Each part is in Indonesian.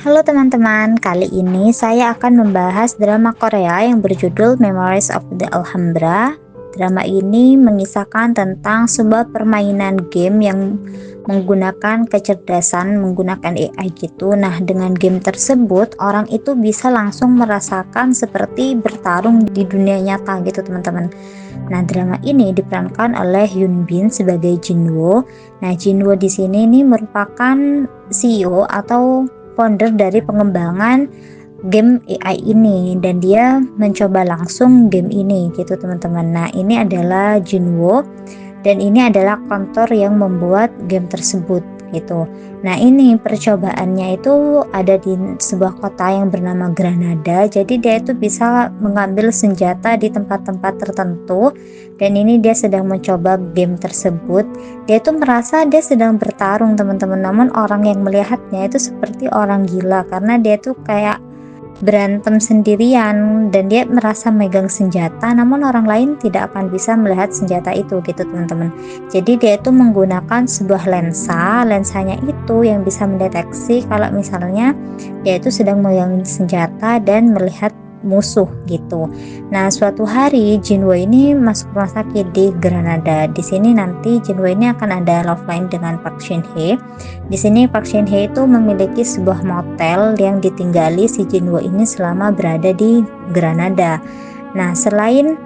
Halo teman-teman, kali ini saya akan membahas drama Korea yang berjudul Memories of the Alhambra. Drama ini mengisahkan tentang sebuah permainan game yang menggunakan kecerdasan, menggunakan AI gitu. Nah, dengan game tersebut, orang itu bisa langsung merasakan seperti bertarung di dunia nyata gitu teman-teman. Nah, drama ini diperankan oleh Hyun Bin sebagai Jinwoo. Nah, Jinwoo di sini ini merupakan CEO atau founder dari pengembangan game AI ini, dan dia mencoba langsung game ini gitu teman-teman. Nah, ini adalah Jinwoo dan ini adalah kantor yang membuat game tersebut gitu. Nah, ini percobaannya itu ada di sebuah kota yang bernama Granada. Jadi dia itu bisa mengambil senjata di tempat-tempat tertentu, dan ini dia sedang mencoba game tersebut. Dia itu merasa dia sedang bertarung teman-teman, namun orang yang melihatnya itu seperti orang gila karena dia tuh kayak berantem sendirian dan dia merasa megang senjata, namun orang lain tidak akan bisa melihat senjata itu gitu teman-teman. Jadi dia itu menggunakan sebuah lensanya itu yang bisa mendeteksi kalau misalnya dia itu sedang megang senjata dan melihat musuh gitu. Nah, suatu hari Jinwoo ini masuk rumah sakit di Granada. Di sini nanti Jinwoo ini akan ada love line dengan Park Shin Hye. Di sini Park Shin Hye itu memiliki sebuah motel yang ditinggali si Jinwoo ini selama berada di Granada. Nah, selain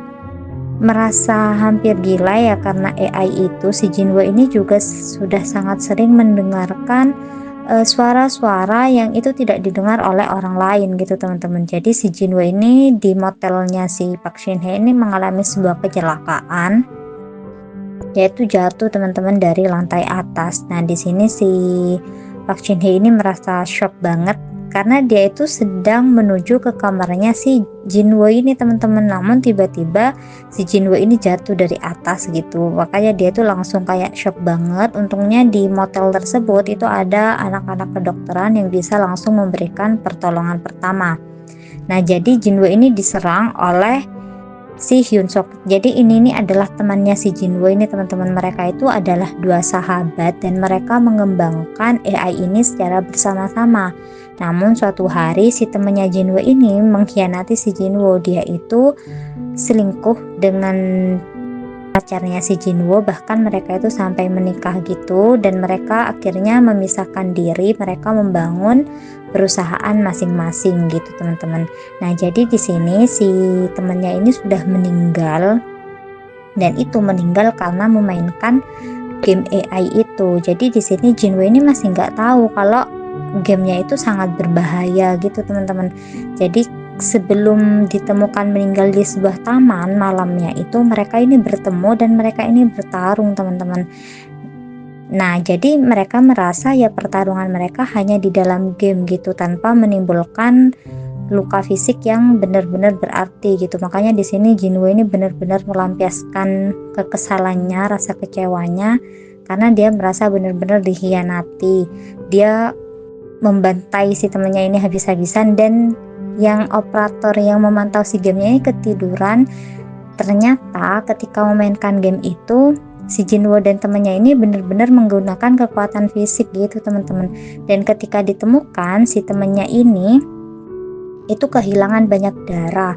merasa hampir gila ya karena AI itu, si Jinwoo ini juga sudah sangat sering mendengarkan suara-suara yang itu tidak didengar oleh orang lain gitu teman-teman. Jadi si Jinwoo ini di motelnya si Park Shin Hye ini mengalami sebuah kecelakaan, yaitu jatuh teman-teman dari lantai atas. Nah, di sini si Park Shin Hye ini merasa shock banget karena dia itu sedang menuju ke kamarnya si Jinwoo ini teman-teman, namun tiba-tiba si Jinwoo ini jatuh dari atas gitu. Makanya dia tuh langsung kayak shock banget. Untungnya di motel tersebut itu ada anak-anak kedokteran yang bisa langsung memberikan pertolongan pertama. Nah, jadi Jinwoo ini diserang oleh si Hyun Sok. Jadi ini adalah temannya si Jinwoo ini teman-teman. Mereka itu adalah dua sahabat dan mereka mengembangkan AI ini secara bersama-sama. Namun suatu hari si temannya Jinwoo ini mengkhianati si Jinwoo. Dia itu selingkuh dengan pacarnya si Jinwoo, bahkan mereka itu sampai menikah gitu, dan mereka akhirnya memisahkan diri. Mereka membangun perusahaan masing-masing gitu teman-teman. Nah, jadi di sini si temannya ini sudah meninggal, dan itu meninggal karena memainkan game AI itu. Jadi di sini Jinwoo ini masih nggak tahu kalau gamenya itu sangat berbahaya gitu teman-teman. Jadi sebelum ditemukan meninggal di sebuah taman, malamnya itu mereka ini bertemu dan mereka ini bertarung teman-teman. Nah, jadi mereka merasa ya pertarungan mereka hanya di dalam game gitu, tanpa menimbulkan luka fisik yang benar-benar berarti gitu. Makanya di sini Jinwoo ini benar-benar melampiaskan kekesalannya, rasa kecewanya, karena dia merasa benar-benar dikhianati. Dia membantai si temannya ini habis-habisan, dan yang operator yang memantau si gamenya ini ketiduran. Ternyata ketika memainkan game itu, si Jinwoo dan temannya ini benar-benar menggunakan kekuatan fisik gitu teman-teman. Dan ketika ditemukan, si temannya ini itu kehilangan banyak darah,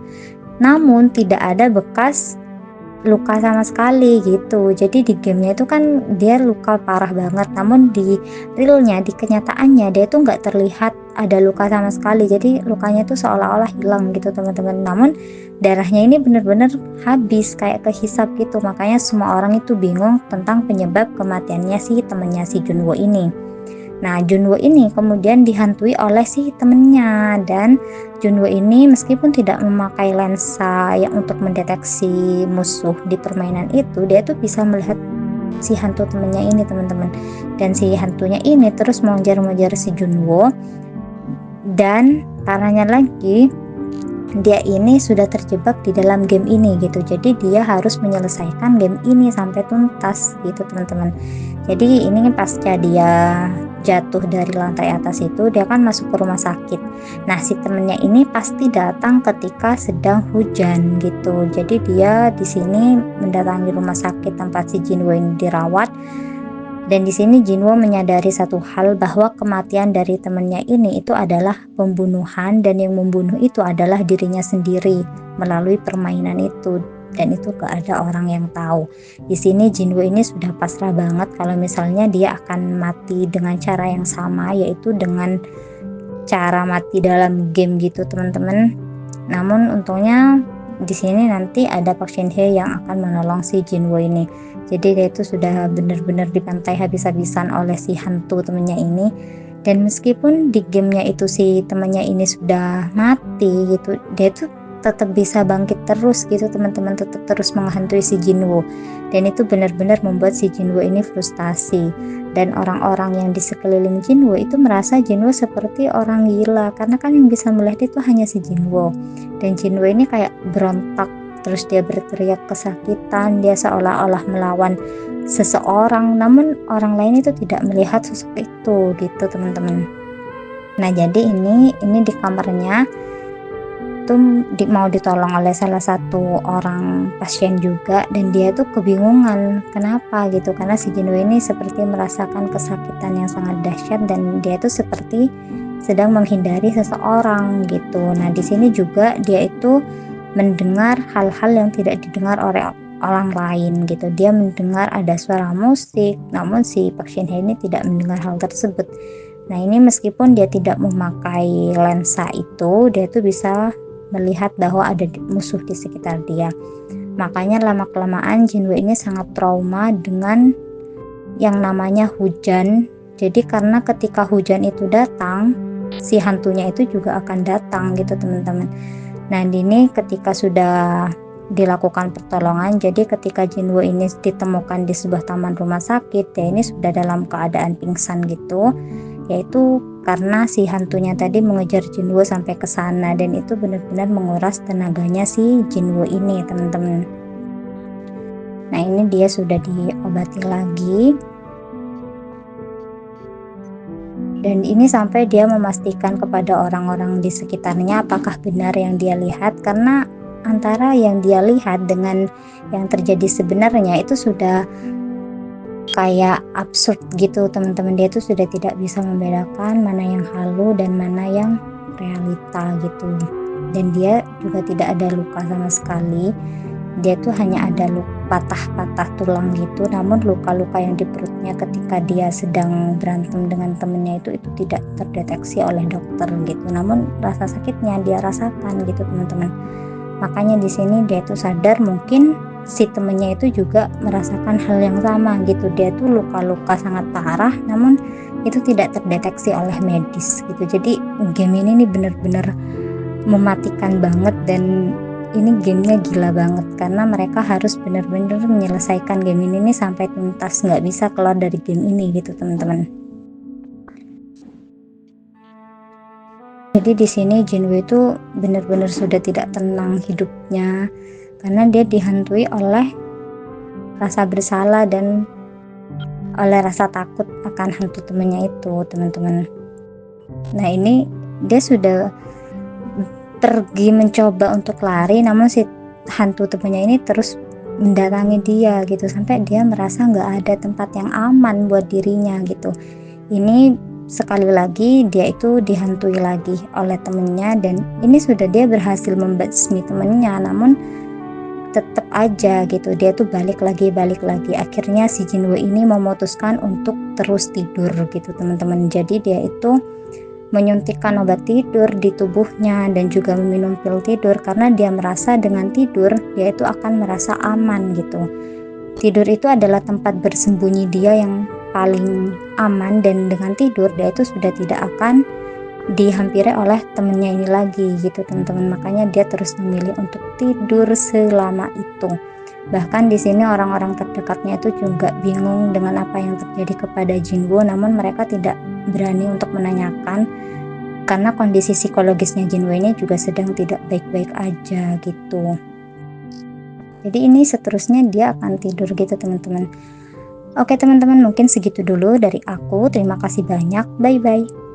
namun tidak ada bekas luka sama sekali gitu. Jadi di gamenya itu kan dia luka parah banget, namun di realnya, di kenyataannya dia itu nggak terlihat ada luka sama sekali. Jadi lukanya itu seolah-olah hilang gitu teman-teman, namun darahnya ini benar-benar habis kayak kehisap gitu. Makanya semua orang itu bingung tentang penyebab kematiannya si temannya si Junwoo ini. Nah, Junwoo ini kemudian dihantui oleh si temennya, dan Junwoo ini meskipun tidak memakai lensa yang untuk mendeteksi musuh di permainan itu, dia tuh bisa melihat si hantu temennya ini teman-teman. Dan si hantunya ini terus mengejar-ngejar si Junwoo, dan parahnya lagi dia ini sudah terjebak di dalam game ini gitu. Jadi dia harus menyelesaikan game ini sampai tuntas gitu teman-teman. Jadi ini pasca dia jatuh dari lantai atas itu, dia kan masuk ke rumah sakit. Nah, si temennya ini pasti datang ketika sedang hujan gitu. Jadi dia di sini mendatangi rumah sakit tempat si Jinwoo ini dirawat, Dan di sini Jinwo menyadari satu hal, bahwa kematian dari temannya ini itu adalah pembunuhan, dan yang membunuh itu adalah dirinya sendiri melalui permainan itu, dan itu gak ada orang yang tahu. Di sini Jinwo ini sudah pasrah banget kalau misalnya dia akan mati dengan cara yang sama, yaitu dengan cara mati dalam game gitu teman-teman. Namun untungnya di sini nanti ada Park Shin Hye yang akan menolong si Jinwo ini. Jadi dia itu sudah benar-benar dibantai habis-habisan oleh si hantu temennya ini. Dan meskipun di gamenya itu si temannya ini sudah mati gitu, dia itu tetap bisa bangkit terus gitu teman-teman, tetap terus menghantui si Jinwo. Dan itu benar-benar membuat si Jinwo ini frustasi. Dan orang-orang yang di sekeliling Jinwo itu merasa Jinwo seperti orang gila, karena kan yang bisa melihat itu hanya si Jinwo. Dan Jinwo ini kayak berontak, terus dia berteriak kesakitan, dia seolah-olah melawan seseorang, namun orang lain itu tidak melihat sosok itu gitu teman-teman. Nah jadi ini di kamarnya tuh mau ditolong oleh salah satu orang pasien juga, dan dia tuh kebingungan kenapa gitu, karena si Jinwo ini seperti merasakan kesakitan yang sangat dahsyat, dan dia tuh seperti sedang menghindari seseorang gitu. Nah di sini juga dia itu mendengar hal-hal yang tidak didengar oleh orang lain gitu. Dia mendengar ada suara musik, namun si Park Shin Hye ini tidak mendengar hal tersebut. Nah ini meskipun dia tidak memakai lensa itu, dia tuh bisa melihat bahwa ada musuh di sekitar dia. Makanya lama-kelamaan Jinwo ini sangat trauma dengan yang namanya hujan. Jadi karena ketika hujan itu datang, si hantunya itu juga akan datang gitu teman-teman. Nah ini ketika sudah dilakukan pertolongan, jadi ketika Jinwo ini ditemukan di sebuah taman rumah sakit, ya ini sudah dalam keadaan pingsan gitu, yaitu karena si hantunya tadi mengejar Jinwo sampai ke sana, dan itu benar-benar menguras tenaganya si Jinwo ini teman-teman. Nah ini dia sudah diobati lagi, dan ini sampai dia memastikan kepada orang-orang di sekitarnya apakah benar yang dia lihat, karena antara yang dia lihat dengan yang terjadi sebenarnya itu sudah kayak absurd gitu teman-teman. Dia tuh sudah tidak bisa membedakan mana yang halu dan mana yang realita gitu. Dan dia juga tidak ada luka sama sekali, dia tuh hanya ada patah-patah tulang gitu. Namun luka-luka yang di perutnya ketika dia sedang berantem dengan temennya itu tidak terdeteksi oleh dokter gitu, namun rasa sakitnya dia rasakan gitu teman-teman. Makanya di sini dia tuh sadar mungkin si temennya itu juga merasakan hal yang sama gitu. Dia tuh luka-luka sangat parah, namun itu tidak terdeteksi oleh medis gitu. Jadi game ini nih bener-bener mematikan banget, dan ini gamenya gila banget karena mereka harus bener-bener menyelesaikan game ini nih sampai tuntas, nggak bisa keluar dari game ini gitu teman-teman. Jadi di sini Jinwo itu benar-benar sudah tidak tenang hidupnya, karena dia dihantui oleh rasa bersalah dan oleh rasa takut akan hantu temannya itu teman-teman. Nah ini dia sudah pergi mencoba untuk lari, namun si hantu temannya ini terus mendatangi dia gitu, sampai dia merasa nggak ada tempat yang aman buat dirinya gitu. Ini sekali lagi dia itu dihantui lagi oleh temennya, dan ini sudah dia berhasil membasmi temennya, namun tetap aja gitu dia tuh balik lagi. Akhirnya si Jinwo ini memutuskan untuk terus tidur gitu teman-teman. Jadi dia itu menyuntikkan obat tidur di tubuhnya dan juga meminum pil tidur, karena dia merasa dengan tidur dia itu akan merasa aman gitu. Tidur itu adalah tempat bersembunyi dia yang paling aman, dan dengan tidur dia itu sudah tidak akan dihampiri oleh temennya ini lagi gitu teman-teman. Makanya dia terus memilih untuk tidur selama itu. Bahkan di sini orang-orang terdekatnya itu juga bingung dengan apa yang terjadi kepada Jinwo, namun mereka tidak berani untuk menanyakan karena kondisi psikologisnya Jinwo ini juga sedang tidak baik-baik aja gitu. Jadi ini seterusnya dia akan tidur gitu teman-teman. Oke teman-teman, mungkin segitu dulu dari aku. Terima kasih banyak. Bye-bye.